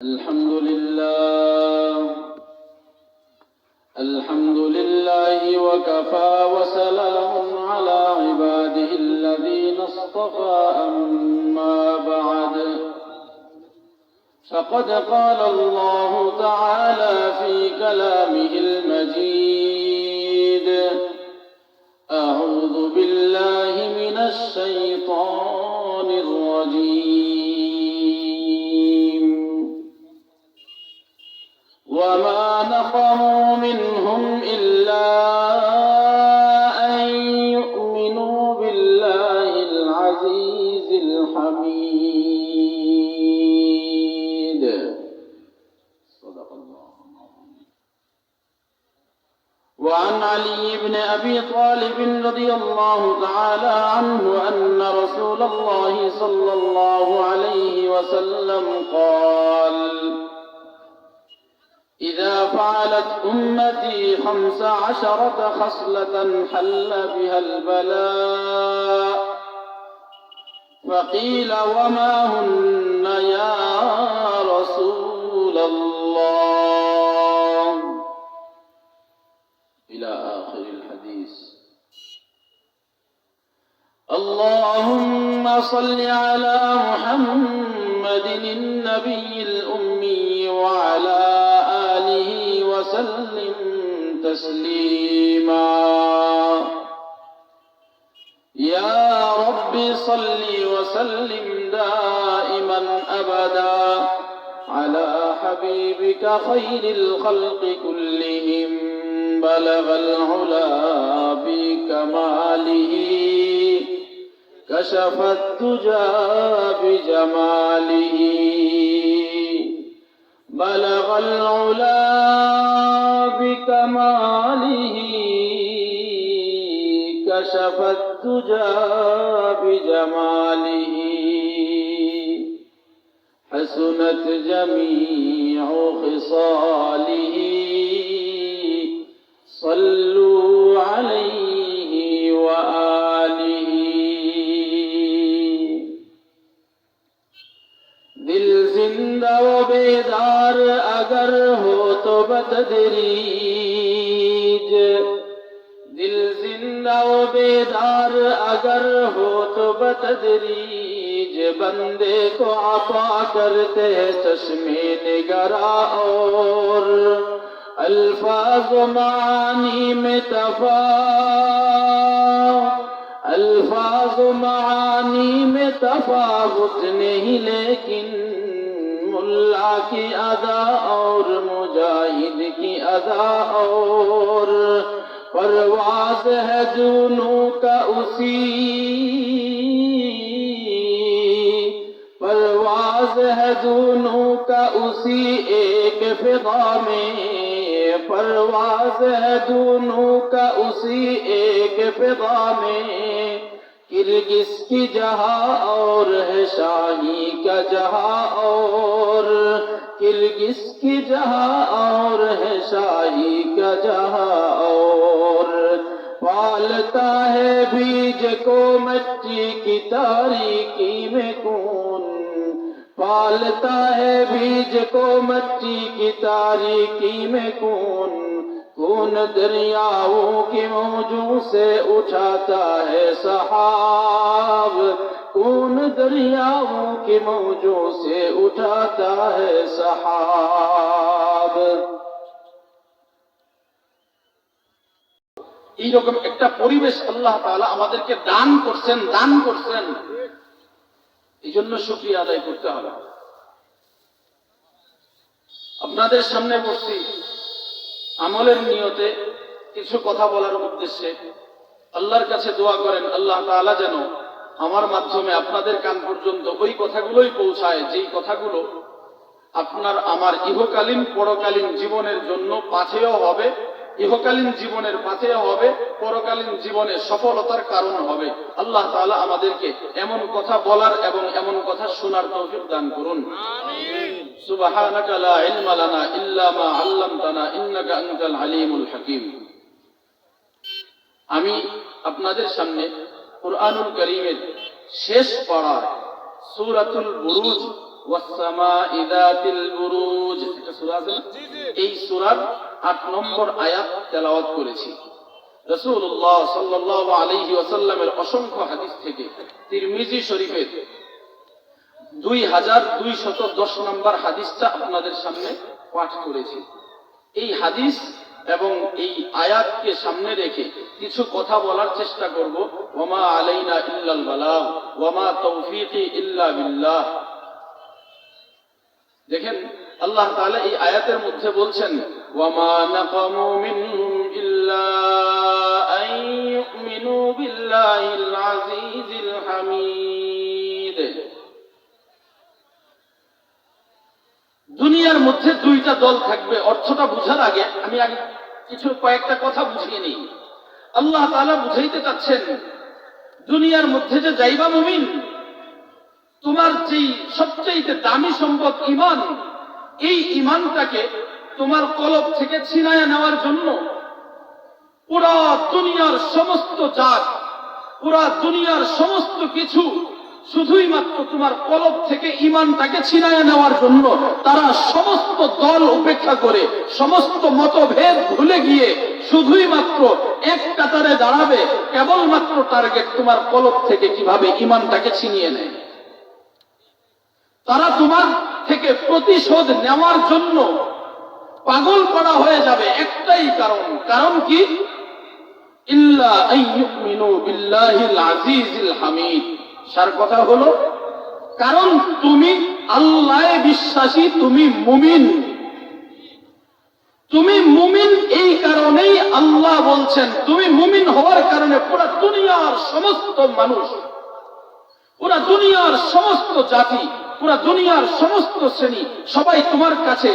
الحمد لله وكفى وسلام على عباده الذين اصطفى أما بعد فقد قال الله تعالى في كلامه المجيد أعوذ بالله من الشيطان الرجيم وما نقموا منهم إلا أن يؤمنوا بالله العزيز الحميد صدق الله. وعن علي بن أبي طالب رضي الله تعالى عنه أن رسول الله صلى الله عليه وسلم قال: إذا فعلت أمتي 15 خصلة حل بها البلاء. فقيل: وما هن يا رسول الله؟ إلى آخر الحديث. اللهم صل على محمد النبي الأمي وعلى آله وسلم تسليما. يا رب صل وسلم دائما أبدا على حبيبك خير الخلق كلهم بلغ العلا بكماله كشف الدجى بجماله بلغ العلا بكماله كشف الدجى بجماله حسنت جميع خصاله صلوا عليه وآله. दिल जिंदा व बेदार अगर हो तो बतदरीज, दिल जिंदा व बेदार अगर हो तो बतदरीज, बंदे को आपा करते चश्मे निगरा और अल्फाज मानी में तफा, अल्फाज मानी में तफावुत नहीं, लेकिन मुल्ला की अदा और मुजाहिद की अदा और परवाज है दोनों का उसी, परवाज है दोनों का उसी एक फिदा में, परवाज है दोनों का उसी एक फिदा में। किर्गिस की जहाँ और है शाही का जहाँ और, किर्गिस की जहाँ और है शाही का जहाँ और, पालता है बीज को मिट्टी की तारीकी में कौन, पालता है बीज को मिट्टी की तारीकी में कौन, कौन दरियाओं की मौजों से उठाता है सहाब, कौन दरियाओं की मौजों से उठाता है सहाब। এইরকম একটা পরিবেশ আল্লাহ তাআলা আমাদেরকে দান করছেন, এই জন্য শুকরিয়া আদায় করতে হবে। আপনাদের সামনে বসছি আমলের নিয়তে কিছু কথা বলার উদ্দেশ্যে। আল্লাহর কাছে দোয়া করেন আল্লাহ তাআলা যেন আমার মাধ্যমে আপনাদের কান পর্যন্ত ওই কথাগুলোই পৌঁছায় যেই কথাগুলো আপনার আমার ইহকালীন পরকালীন জীবনের জন্য পাথেয় হবে, ইহকালীন জীবনের পাথেয় হবে, পরকালীন জীবনের সফলতার কারণ হবে। আল্লাহ তাআলা আমাদেরকে এমন কথা বলার এবং এমন কথা শোনার তৌফিক দান করুন। আমিন। সুবহানাকা লা ইলমা লানা ইল্লা মা আল্লামতানা ইন্নাকা আনতাল আলিমুল হাকিম। আমি আপনাদের সামনে কুরআনুল কারীমের শেষ পারা সূরাতুল বুরুজ ওয়াস-সামা'i যাতিল বুরুজ, এটা সূরা আছে না? এই সূরার 8 নম্বর আয়াত তেলাওয়াত করেছি। রাসূলুল্লাহ সাল্লাল্লাহু আলাইহি ওয়াসাল্লামের অসংখ্য হাদিস থেকে তিরমিজি শরীফের 2210 নম্বর হাদিসটা আপনাদের সামনে পাঠ করেছি। এই হাদিস এবং এই আয়াতকে সামনে রেখে কিছু কথা বলার চেষ্টা করব। ওয়ামা আলাইনা ইল্লাল বালাগ ওয়ামা তাওফীকি ইল্লা বিল্লাহ। দেখেন আল্লাহ তাআলা এই আয়াতের মধ্যে বলছেন ওয়ামা নাকামু মিনহুম ইল্লা আন ইউমিনু বিল্লাহিল আজিজিল হামিদ। দুনিয়ার মধ্যে দুইটা দল থাকবে, অর্থটা বুঝার আগে আমি কয়েকটা কথা বুঝিয়ে নিই। আল্লাহ তাআলা বুঝাইতে চাচ্ছেন দুনিয়ার মধ্যে যে যাইবা মুমিন, তোমার যেই সবচেয়ে দামি সম্পদ ঈমান, এই ঈমানটাকে তোমার কলব থেকে ছিনায়া নেওয়ার জন্য পুরা দুনিয়ার সমস্ত জাত, পুরা দুনিয়ার সমস্ত কিছু শুধুই মাত্র তোমার কলব থেকে ঈমানটাকে ছিনায়া নেওয়ার জন্য তারা সমস্ত দল উপেক্ষা করে, সমস্ত মতভেদ ভুলে গিয়ে শুধুই মাত্র এক কাতারে দাঁড়াবে, কেবলমাত্র টার্গেট তোমার কলব থেকে কিভাবে ঈমানটাকে ছিনিয়ে নেয়। তারা তোমার থেকে প্রতিশোধ নেওয়ার জন্য পাগল করা হয়ে যাবে একটাই কারণ কি? ইল্লা আন ইউমিনু বিল্লাহিল আজিজিল হামিদ। সার কথা হলো, কারণ তুমি আল্লাহে বিশ্বাসী, তুমি মুমিন। তুমি মুমিন, এই কারণেই আল্লাহ বলছেন তুমি মুমিন হওয়ার কারণে পুরা দুনিয়ার সমস্ত মানুষ, পুরা দুনিয়ার সমস্ত জাতি, পুরা দুনিয়ার সমস্ত শ্রেণী সবাই তোমার কাছে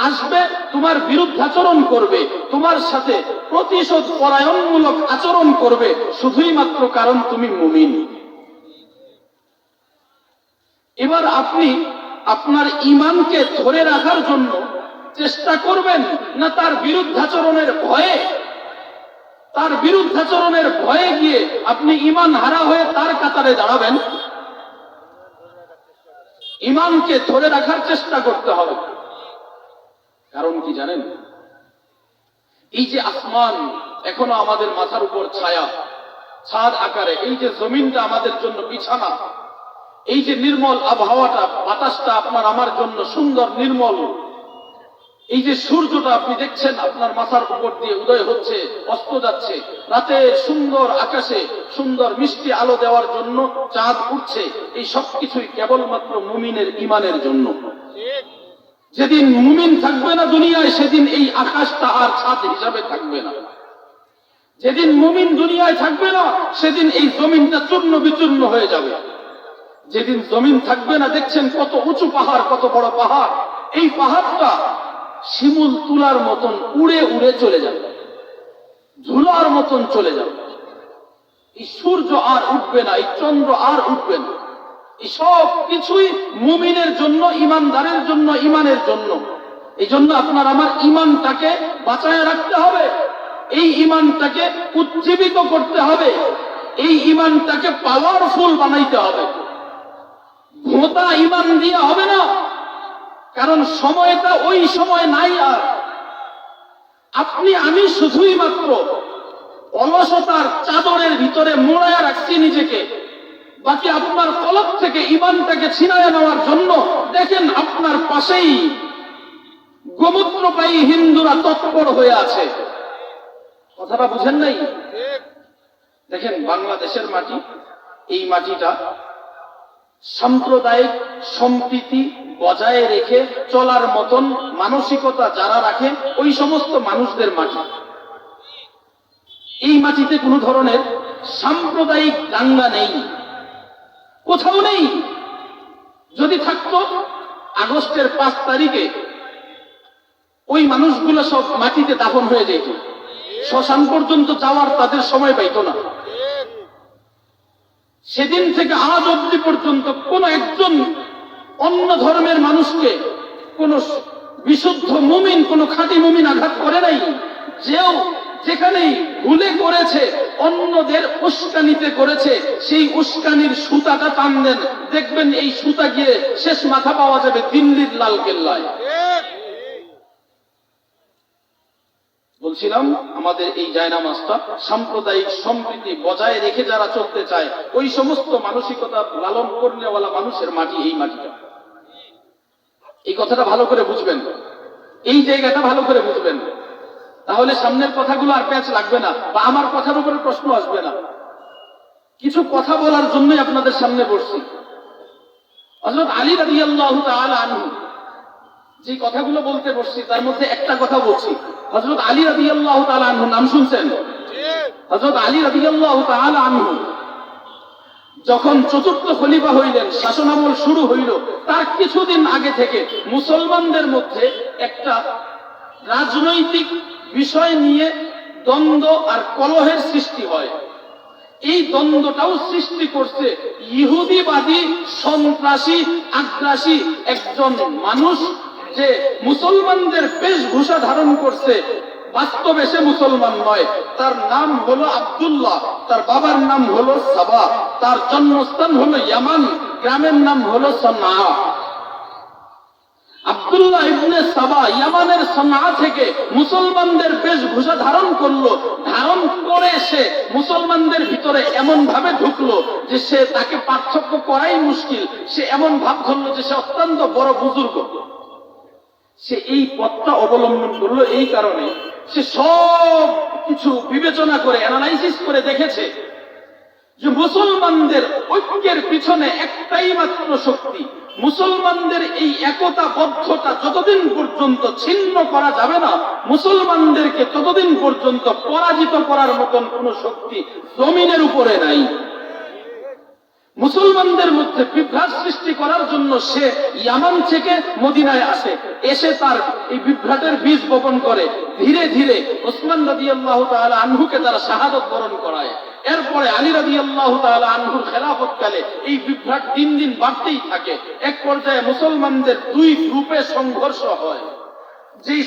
আসবে, তোমার বিরুদ্ধাচরণ করবে, তোমার সাথে প্রতিশোধ পরায়ণমূলক আচরণ করবে, শুধুই মাত্র কারণ তুমি মুমিন। এবার আপনি আপনার ঈমানকে ধরে রাখার জন্য চেষ্টা করবেন না তার বিরুদ্ধাচরণের ভয়ে? তার বিরুদ্ধাচরণের ভয়ে গিয়ে আপনি ঈমান হারা হয়ে তার কাতারে দাঁড়াবেন? ঈমানকে ধরে রাখার চেষ্টা করতে হবে। কারণ কি জানেন? এই যে আসমান এখনো আমাদের মাথার উপর ছায়া, ছাদ আকারে, এই যে জমিনটা আমাদের জন্য বিছানা, এই যে নির্মল আবহাওয়াটা, বাতাসটা আপনার আমার জন্য সুন্দর নির্মল, এই যে সূর্যটা আপনি দেখছেন আপনার মাথার উপর দিয়ে উদয় হচ্ছে, অস্ত যাচ্ছে, রাতে সুন্দর আকাশে সুন্দর মিষ্টি আলো দেওয়ার জন্য চাঁদ উঠছে, এই সব কিছুই কেবলমাত্র মুমিনের ঈমানের জন্য। যেদিন মুমিন থাকবে না দুনিয়ায়, সেদিন এই আকাশটা আর ছাদ হিসাবে থাকবে না। যেদিন মুমিন দুনিয়ায় থাকবে না, সেদিন এই জমিনটা চূর্ণ বিচূর্ণ হয়ে যাবে। যেদিন জমিন থাকবে না, দেখছেন কত উঁচু পাহাড়, কত বড় পাহাড়, এই পাহাড়টা শিমুল তুলার মতন উড়ে উড়ে চলে যাবে, ধুলার মতন চলে যাবে। এই সূর্য আর উঠবে না, এই চন্দ্র আর উঠবে না। এই সব কিছুই মুমিনের জন্য, ঈমানদারের জন্য, ঈমানের জন্য। এই জন্য আপনার আমার ঈমানটাকে বাঁচায় রাখতে হবে, এই ঈমানটাকে উজ্জীবিত করতে হবে, এই ঈমানটাকে পাওয়ারফুল বানাইতে হবে। ভোঁতা ঈমান দিয়ে হবে না, কারণ সময়টা ওই সময় নাই আর। আপনি আমি শুধুই মাত্র অলসতার চাদরের ভিতরে মোড়ায়া রাখছি নিজেকে, বাকি আপনার কলব থেকে ঈমানটাকে ছিনায়া নেওয়ার জন্য দেখেন আপনার পাশেই গোমূত্রপায়ী হিন্দুরা তৎপর হয়ে আছে। কথাটা বুঝেন নাই? দেখেন বাংলাদেশের মাটি, এই মাটিটা সাম্প্রদায়িক সম্প্রীতি বজায় রেখে চলার মতন মানসিকতা যারা রাখে, ওই সমস্ত মানুষদের মাটি। এই মাটিতে কোনো ধরনের সাম্প্রদায়িক দাঙ্গা নেই, কোথাও নেই। যদি থাকতো, আগস্টের 5 তারিখে ওই মানুষগুলো সব মাটিতে দাফন হয়ে যেত, শ্মশান পর্যন্ত যাওয়ার তাদের সময় পাইত না। সেদিন থেকে আজ অবধি পর্যন্ত কোন একজন অন্য ধর্মের মানুষকে কোন বিশুদ্ধ মুমিন, কোন খাঁটি মুমিন আঘাত করে নাই। যেও যেখানেই ভুলে করেছে, অন্যদের উস্কানিতে করেছে, সেই উস্কানির সুতাটা টান দেন, দেখবেন এই সুতা গিয়ে শেষ মাথা পাওয়া যাবে দিল্লির লাল কেল্লায়। বলছিলাম আমাদের এই জায়নামাজটা সাম্প্রদায়িক সম্প্রীতি বজায় রেখে যারা চলতে চায় ওই সমস্ত মানসিকতা লালন করনেওয়ালা মানুষের মাটি এই মাটিটা। এই কথাটা ভালো করে বুঝবেন, এই জায়গাটা ভালো করে বুঝবেন, তাহলে সামনের কথাগুলো আর প্যাচ লাগবে না বা আমার কথার উপরে প্রশ্ন আসবে না। কিছু কথা বলার জন্যই আপনাদের সামনে বসছি। হযরত আলী রাদিয়াল্লাহু তাআলা আনহু যে কথাগুলো বলতে বসছি তার মধ্যে একটা কথা বলছি। হযরত আলী রাদিয়াল্লাহু তাআলা আনহু নাম শুনছেন? হযরত আলী রাদিয়াল্লাহু তাআলা আনহু যখন চতুর্থ খলিফা হইলেন, শাসনামল শুরু হইল, তার কিছুদিন আগে থেকে মুসলমানদের মধ্যে একটা রাজনৈতিক বিষয় নিয়ে দ্বন্দ্ব আর কলহের সৃষ্টি হয়। এই দ্বন্দ্বটাও সৃষ্টি করছে ইহুদিবাদী, সন্ত্রাসী, আগ্রাসী একজন মানুষ, যে মুসলমানদের বেশভূষা ধারণ করছে, বাস্তবে সে মুসলমান নয়। তার নাম হলো আব্দুল্লাহ, তার বাবার নাম হলো সাবা, তার জন্মস্থান হলো ইয়ামান, গ্রামের নাম হলো সনআ। আব্দুল্লাহ ইবনে সাবা ইয়ামানের সনআ থেকে মুসলমানদের বেশভূষা ধারণ করলো, ধারণ করে সে মুসলমানদের ভিতরে এমন ভাবে ঢুকলো যে সে তাকে পার্থক্য করাই মুশকিল। সে এমন ভাব ধরলো যে সে অত্যন্ত বড় বুজুর্গ। সে এই পথটা অবলম্বন করলো এই কারণে সে সব কিছু বিবেচনা করে অ্যানালাইসিস করে দেখেছে যে মুসলমানদের ঐক্যের পিছনে একটাই মাত্র শক্তি। মুসলমানদের এই একতাবদ্ধতা যতদিন পর্যন্ত ছিন্ন করা যাবে না, মুসলমানদেরকে ততদিন পর্যন্ত পরাজিত করার মতন কোন শক্তি জমিনের উপরে নাই। মুসলমানদের মধ্যে বিভ্রাট সৃষ্টি করার জন্য সে ইয়ামান থেকে মদিনায় আসে, এসে তার এই বিভ্রাটের বীজ বপন করে। ধীরে ধীরে ওসমান রাদিয়াল্লাহু তাআলা আনহুকে তারা শাহাদাত বরণ করায়। এরপরে আলী রাদিয়াল্লাহু তাআলা আনহুর খেলাফতকালে এই বিভ্রাট দিন দিন বাড়তেই থাকে। এক পর্যায়ে মুসলমানদের দুই গ্রুপে সংঘর্ষ হয়। যেই